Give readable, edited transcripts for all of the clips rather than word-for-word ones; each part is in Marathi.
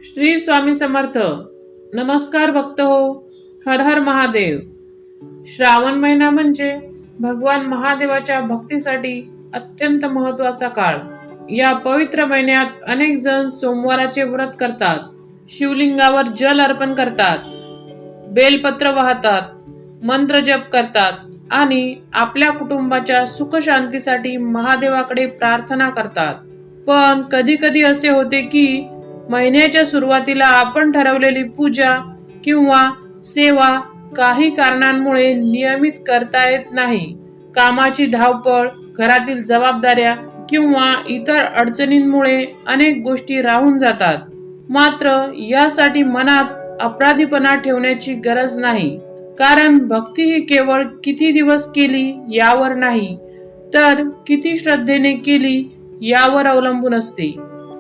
श्री स्वामी समर्थ. नमस्कार भक्त हो. हर हर महादेव. श्रावण महिना म्हणजे भगवान महादेवाच्या भक्तीसाठी अत्यंत महत्वाचा काळ. या पवित्र महिन्यात अनेक जण सोमवाराचे व्रत करतात, शिवलिंगावर जल अर्पण करतात, बेलपत्र वाहतात, मंत्र जप करतात आणि आपल्या कुटुंबाच्या सुख शांतीसाठी महादेवाकडे प्रार्थना करतात. पण कधी कधी असे होते की महिन्याच्या सुरुवातीला आपण ठरवलेली पूजा किंवा सेवा काही कारणांमुळे नियमित करता येत नाही. कामाची धावपळ, घरातील जबाबदाऱ्या किंवा इतर अडचणींमुळे अनेक गोष्टी राहून जातात. मात्र यासाठी मनात अपराधीपणा ठेवण्याची गरज नाही, कारण भक्ती ही केवळ किती दिवस केली यावर नाही, तर किती श्रद्धेने केली यावर अवलंबून असते.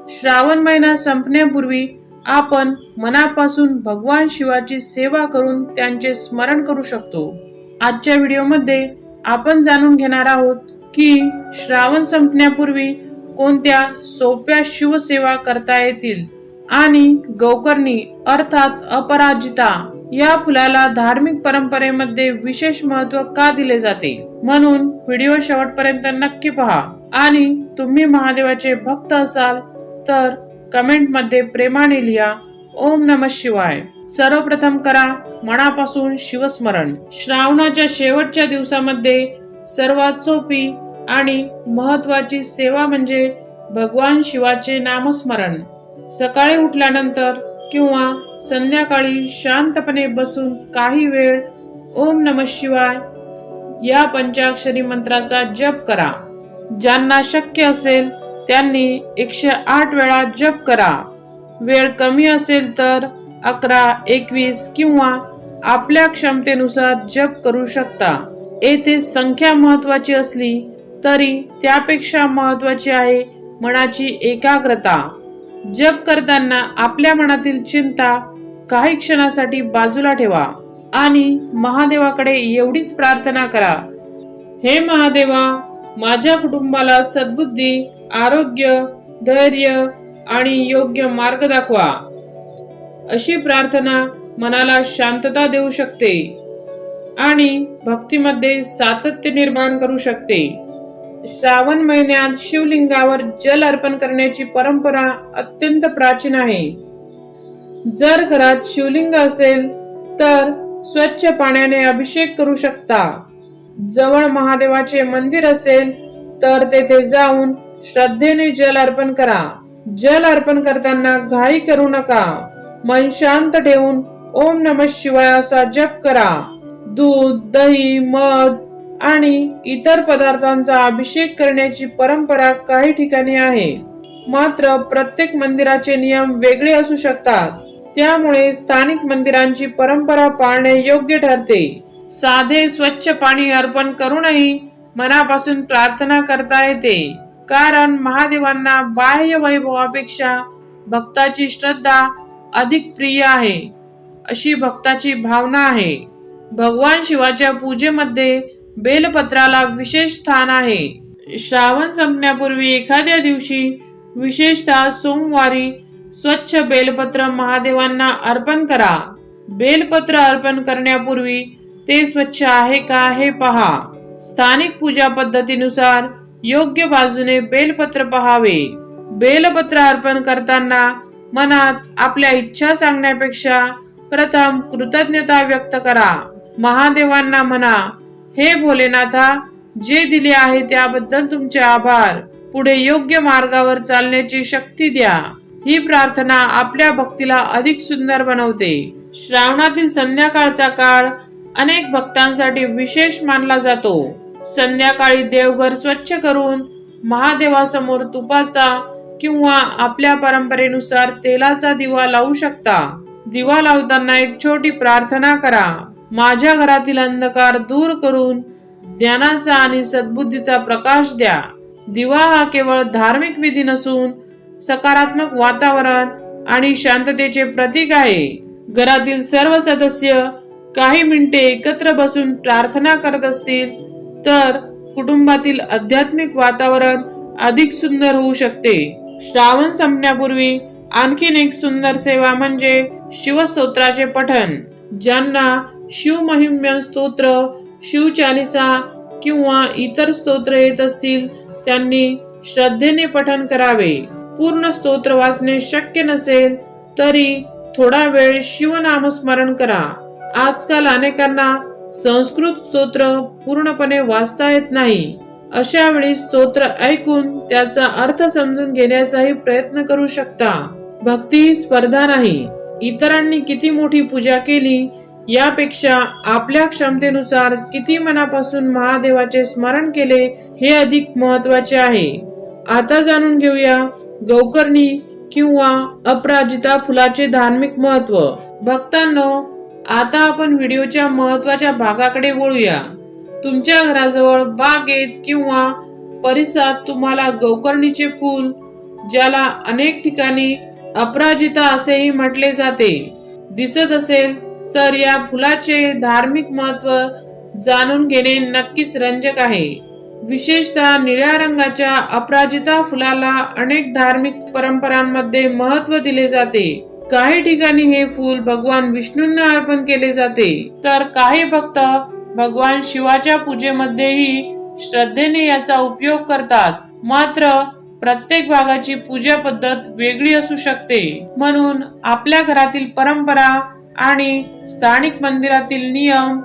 श्रावण महिना संपण्यापूर्वी आपण मनापासून भगवान शिवाची सेवा करून त्यांचे स्मरण करू शकतो. आजच्या व्हिडिओमध्ये आपण जाणून घेणार आहोत की श्रावण संपण्यापूर्वी कोणत्या सोप्या शिवसेवा करता येतील आणि गौकर्णी अर्थात अपराजिता या फुलाला धार्मिक परंपरेमध्ये विशेष महत्त्व का दिले जाते. म्हणून व्हिडिओ शेवटपर्यंत नक्की पहा. आणि तुम्ही महादेवाचे भक्त असाल तर कमेंट मध्ये प्रेमाने लिहा ओम नमः शिवाय. सर्वप्रथम करा मनापासून शिवस्मरण. श्रावणाच्या शेवटच्या दिवसामध्ये सर्वात सोपी आणि महत्वाची सेवा म्हणजे भगवान शिवाचे नामस्मरण. सकाळी उठल्यानंतर किंवा संध्याकाळी शांतपणे बसून काही वेळ ओम नमः शिवाय या पंचाक्षरी मंत्राचा जप करा. ज्यांना शक्य असेल त्यांनी 108 वेळा जप करा. वेळ कमी असेल तर 11, 21 किंवा आपल्या क्षमतेनुसार जप करू शकता. येथे संख्या महत्वाची असली तरी त्यापेक्षा महत्वाची आहे मनाची एकाग्रता. जप करताना आपल्या मनातील चिंता काही क्षणासाठी बाजूला ठेवा आणि महादेवाकडे एवढीच प्रार्थना करा, हे महादेवा, माझ्या कुटुंबाला सद्बुद्धी, आरोग्य, धैर्य आणि योग्य मार्ग दाखवा. अशी प्रार्थना मनाला शांतता देऊ शकते आणि भक्तीमध्ये सातत्य निर्माण करू शकते. श्रावण महिन्यात शिवलिंगावर जल अर्पण करण्याची परंपरा अत्यंत प्राचीन आहे. जर घरात शिवलिंग असेल तर स्वच्छ पाण्याने अभिषेक करू शकता. जवळ महादेवाचे मंदिर असेल तर तेथे जाऊन श्रद्धेने जल अर्पण करा. जल अर्पण करताना घाई करू नका. मन शांत ठेवून ओम नमः शिवाय असा जप करा. दूध, दही, मध आणि इतर पदार्थांचा अभिषेक करण्याची परंपरा काही ठिकाणी आहे. मात्र प्रत्येक मंदिराचे नियम वेगळे असू शकतात, त्यामुळे स्थानिक मंदिरांची परंपरा पाळणे योग्य ठरते. साधे स्वच्छ पाणी अर्पण करूनही मनापासून प्रार्थना करता येते, कारण महादेवांना बाह्य वैभवापेक्षा भक्ताची श्रद्धा अधिक प्रिय आहे, अशी भक्ताची भावना आहे. भगवान शिवाच्या पूजेमध्ये बेलपत्राला विशेष स्थान आहे. श्रावण संपण्यापूर्वी एखाद्या दिवशी, विशेषतः सोमवारी, स्वच्छ बेलपत्र महादेवांना अर्पण करा. बेलपत्र अर्पण करण्यापूर्वी ते स्वच्छ आहे का हे पहा. स्थानिक पूजा पद्धतीनुसार योग्य बाजूने बेलपत्र पहावे. बेलपत्र अर्पण करताना मनात आपल्या इच्छा सांगण्यापेक्षा प्रथम कृतज्ञता व्यक्त करा. महादेवांना म्हणा, हे भोलेनाथा, जे दिले आहे त्याबद्दल तुमचे आभार. पुढे योग्य मार्गावर चालण्याची शक्ती द्या. ही प्रार्थना आपल्या भक्तीला अधिक सुंदर बनवते. श्रावणातील संध्याकाळचा काळ अनेक भक्तांसाठी विशेष मानला जातो. संध्याकाळी देवघर स्वच्छ करून महादेवासमोर तुपाचा किंवा आपल्या परंपरेनुसार तेलाचा दिवा लावू शकता. दिवा लावताना एक छोटी प्रार्थना करा. माझ्या घरातील अंधकार दूर करून ज्ञानाचा आणि सद्बुद्धीचा प्रकाश द्या. दिवा हा केवळ धार्मिक विधी नसून सकारात्मक वातावरण आणि शांततेचे प्रतीक आहे. घरातील सर्व सदस्य काही मिनिटे एकत्र बसून प्रार्थना करत असतील तर कुटुंबातील आध्यात्मिक वातावरण अधिक सुंदर होऊ शकते. श्रावण संपण्यापूर्वी आणखीन एक सुंदर सेवा म्हणजे शिवस्तोत्राचे पठण. ज्यांना शिवमहिम्य स्तोत्र, शिवचालिसा किंवा इतर स्तोत्र येत असतील त्यांनी श्रद्धेने पठण करावे. पूर्ण स्तोत्र वाचणे शक्य नसेल तरी थोडा वेळ शिवनामस्मरण करा. आजकाल अनेकांना संस्कृत स्तोत्र पूर्णपणे वाचता येत नाही. अशा वेळी स्तोत्र ऐकून त्याचा अर्थ समजून घेण्याचाही प्रयत्न करू शकता. भक्ती ही स्पर्धा नाही. इतरांनी किती मोठी पूजा केली यापेक्षा आपल्या क्षमतेनुसार किती मनापासून महादेवाचे स्मरण केले हे अधिक महत्वाचे आहे. आता जाणून घेऊया गौकर्णी किंवा अपराजिता फुलाचे धार्मिक महत्व. भक्तांनो, आता आपण व्हिडिओच्या महत्वाच्या भागाकडे वळूया. तुमच्या घराजवळ बागेत किंवा परिसरात तुम्हाला गौकर्णीचे फूल, ज्याला अनेक ठिकाणी अपराजिता असेही म्हटले जाते, दिसत असेल तर या फुलाचे धार्मिक महत्व जाणून घेणे नक्कीच रंजक आहे. विशेषतः निळ्या रंगाच्या अपराजिता फुलाला अनेक धार्मिक परंपरांमध्ये महत्व दिले जाते. काही ठिकाणी हे फूल भगवान विष्णूंना अर्पण केले जाते, तर काही भक्त भगवान शिवाच्या पूजेमध्येही श्रद्धेने याचा उपयोग करतात. मात्र प्रत्येक भागाची पूजा पद्धत वेगळी असू शकते, म्हणून आपल्या घरातील परंपरा आणि स्थानिक मंदिरातील नियम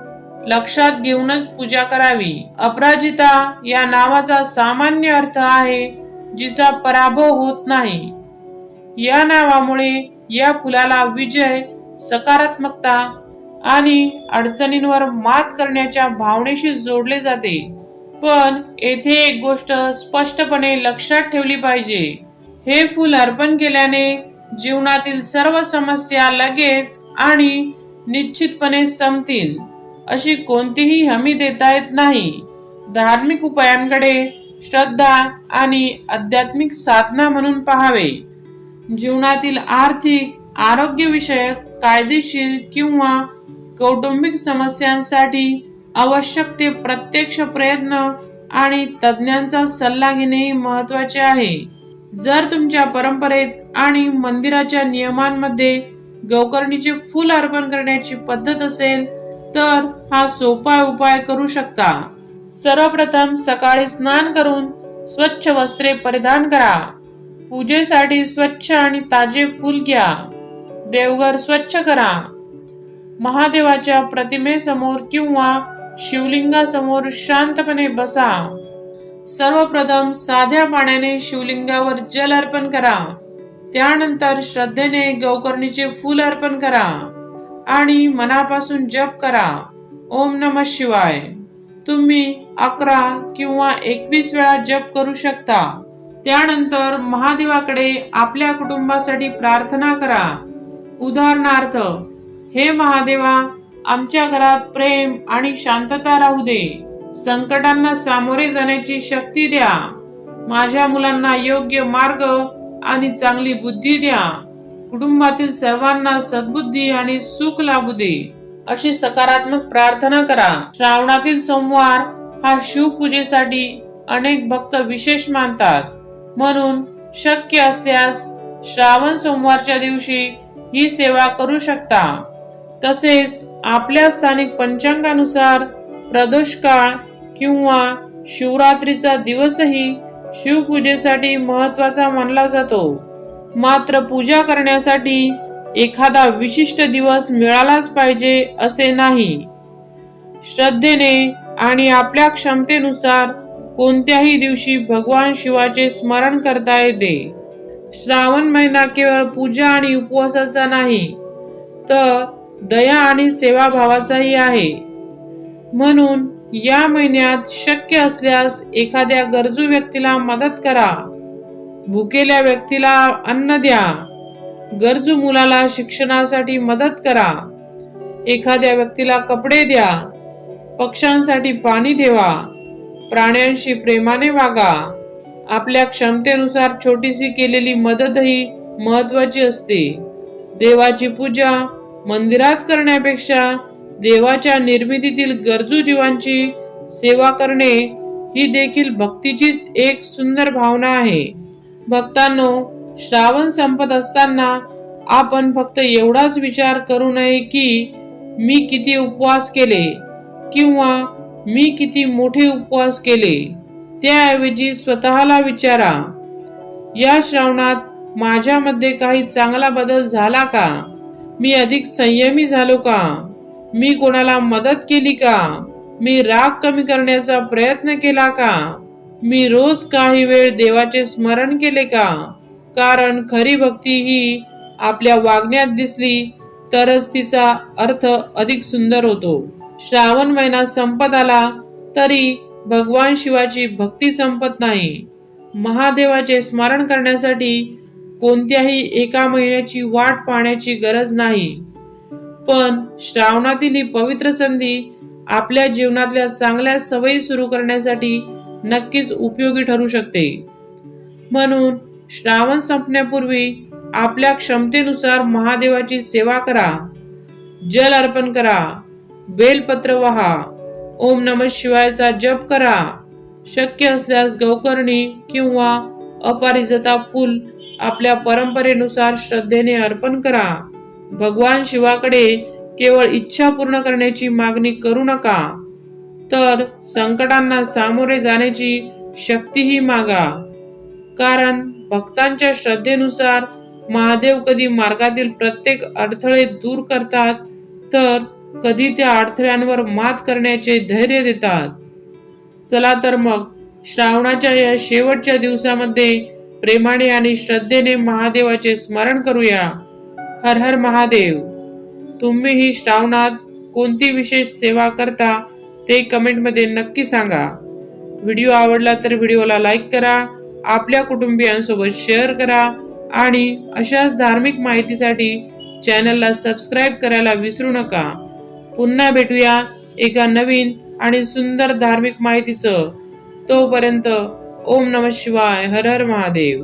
लक्षात घेऊनच पूजा करावी. अपराजिता या नावाचा सामान्य अर्थ आहे जिचा पराभव होत नाही. या नावामुळे या फुलाला विजय, सकारात्मकता आणि अडचणींवर मात करण्याच्या भावनेशी जोडले जाते. पण येथे एक गोष्ट स्पष्टपणे लक्षात ठेवली पाहिजे. हे फूल अर्पण केल्याने जीवनातील सर्व समस्या लगेच आणि निश्चितपणे संपतील अशी कोणतीही हमी देता येत नाही. धार्मिक उपायांकडे श्रद्धा आणि आध्यात्मिक साधना म्हणून पाहावे. जीवनातील आर्थिक, आरोग्यविषयक, कायदेशीर किंवा कौटुंबिक समस्यांसाठी आवश्यक ते प्रत्यक्ष प्रयत्न आणि तज्ञांचा सल्ला घेणे महत्वाचे आहे. जर तुमच्या परंपरेत आणि मंदिराच्या नियमांमध्ये गौकर्णीचे फूल अर्पण करण्याची पद्धत असेल तर हा सोपा उपाय करू शकता. सर्वप्रथम सकाळी स्नान करून स्वच्छ वस्त्रे परिधान करा. पूजेसाठी स्वच्छ आणि ताजे फूल घ्या. देवघर स्वच्छ करा. महादेवाच्या प्रतिमेसमोर किंवा शिवलिंगासमोर शांतपणे बसा. सर्वप्रथम साध्या पाण्याने शिवलिंगावर जल अर्पण करा. त्यानंतर श्रद्धेने गौकर्णीचे फूल अर्पण करा आणि मनापासून जप करा. ओम नमः शिवाय. तुम्ही 11 किंवा 21 वेळा जप करू शकता. त्यानंतर महादेवाकडे आपल्या कुटुंबासाठी प्रार्थना करा. उदाहरणार्थ, हे महादेवा, आमच्या घरात प्रेम आणि शांतता राहू दे. संकटांना सामोरे जाण्याची शक्ती द्या. माझ्या मुलांना योग्य मार्ग आणि चांगली बुद्धी द्या. कुटुंबातील सर्वांना सद्बुद्धी आणि सुख लाभू दे. अशी सकारात्मक प्रार्थना करा. श्रावणातील सोमवार हा शिवपूजेसाठी अनेक भक्त विशेष मानतात, म्हणून शक्य असल्यास श्रावण सोमवारच्या दिवशी ही सेवा करू शकता. तसेच आपल्या स्थानिक पंचांगानुसार प्रदोष काळ किंवा शिवरात्रीचा दिवसही शिवपूजेसाठी महत्वाचा मानला जातो. मात्र पूजा करण्यासाठी एखादा विशिष्ट दिवस मिळालाच पाहिजे असे नाही. श्रद्धेने आणि आपल्या क्षमतेनुसार कोणत्याही दिवशी भगवान शिवाचे स्मरण करता येते. श्रावण महिना केवळ पूजा आणि उपवासाचा नाही, तर दया आणि सेवाभावाचाही आहे. म्हणून या महिन्यात शक्य असल्यास एखाद्या गरजू व्यक्तीला मदत करा. भुकेल्या व्यक्तीला अन्न द्या. गरजू मुलाला शिक्षणासाठी मदत करा. एखाद्या व्यक्तीला कपडे द्या. पक्ष्यांसाठी पाणी ठेवा. प्राण्यांशी प्रेमाने वागा. आपल्या क्षमतेनुसार छोटीशी केलेली मदतही महत्वाची असते. देवाची पूजा मंदिरात करण्यापेक्षा देवाच्या निर्मितीतील गरजू जीवांची सेवा करणे ही देखील भक्तीचीच एक सुंदर भावना आहे. भक्तांनो, श्रावण संपत असताना आपण फक्त एवढाच विचार करू नये की मी किती उपवास केले किंवा मी किती मोठे उपवास केले. त्याऐवजी स्वतःला विचारा, या श्रावणात माझ्यामध्ये काही चांगला बदल झाला का? मी अधिक संयमी झालो का? मी कोणाला मदत केली का? मी राग कमी करण्याचा प्रयत्न केला का? मी रोज काही वेळ देवाचे स्मरण केले का? कारण खरी भक्ती ही आपल्या वागण्यात दिसली तरच तिचा अर्थ अधिक सुंदर होतो. श्रावण महिना संपत आला तरी भगवान शिवाची भक्ती संपत नाही. महादेवाचे स्मरण करण्यासाठी कोणत्याही एका महिन्याची वाट पाहण्याची गरज नाही. पण श्रावणातील ही पवित्र संधी आपल्या जीवनातल्या चांगल्या सवयी सुरू करण्यासाठी नक्कीच उपयोगी ठरू शकते. म्हणून श्रावण संपण्यापूर्वी आपल्या क्षमतेनुसार महादेवाची सेवा करा, जल अर्पण करा, बेलपत्र वाहा, ओम नमः शिवायचा जप करा. शक्य असल्यास गौकर्णी किंवा अपराजिता फूल आपल्या परंपरेनुसार श्रद्धेने अर्पण करा. भगवान शिवाकडे केवळ इच्छा पूर्ण करण्याची मागणी करू नका, तर संकटांना सामोरे जाण्याची शक्तीही मागा. कारण भक्तांच्या श्रद्धेनुसार महादेव कधी मार्गातील प्रत्येक अडथळे दूर करतात, तर कधी त्या अडथळ्यांवर मात करण्याचे धैर्य देतात. चला तर मग श्रावणाच्या या शेवटच्या दिवसामध्ये प्रेमाने आणि श्रद्धेने महादेवाचे स्मरण करूया. हर हर महादेव. तुम्हीही श्रावणात कोणती विशेष सेवा करता ते कमेंटमध्ये नक्की सांगा. व्हिडिओ आवडला तर व्हिडिओला लाईक करा, आपल्या कुटुंबियांसोबत शेअर करा आणि अशाच धार्मिक माहितीसाठी चॅनलला सबस्क्राईब करायला विसरू नका. पुन्हा भेटूया एका नवीन आणि सुंदर धार्मिक माहितीसह. तोपर्यंत ओम नमः शिवाय. हर हर महादेव.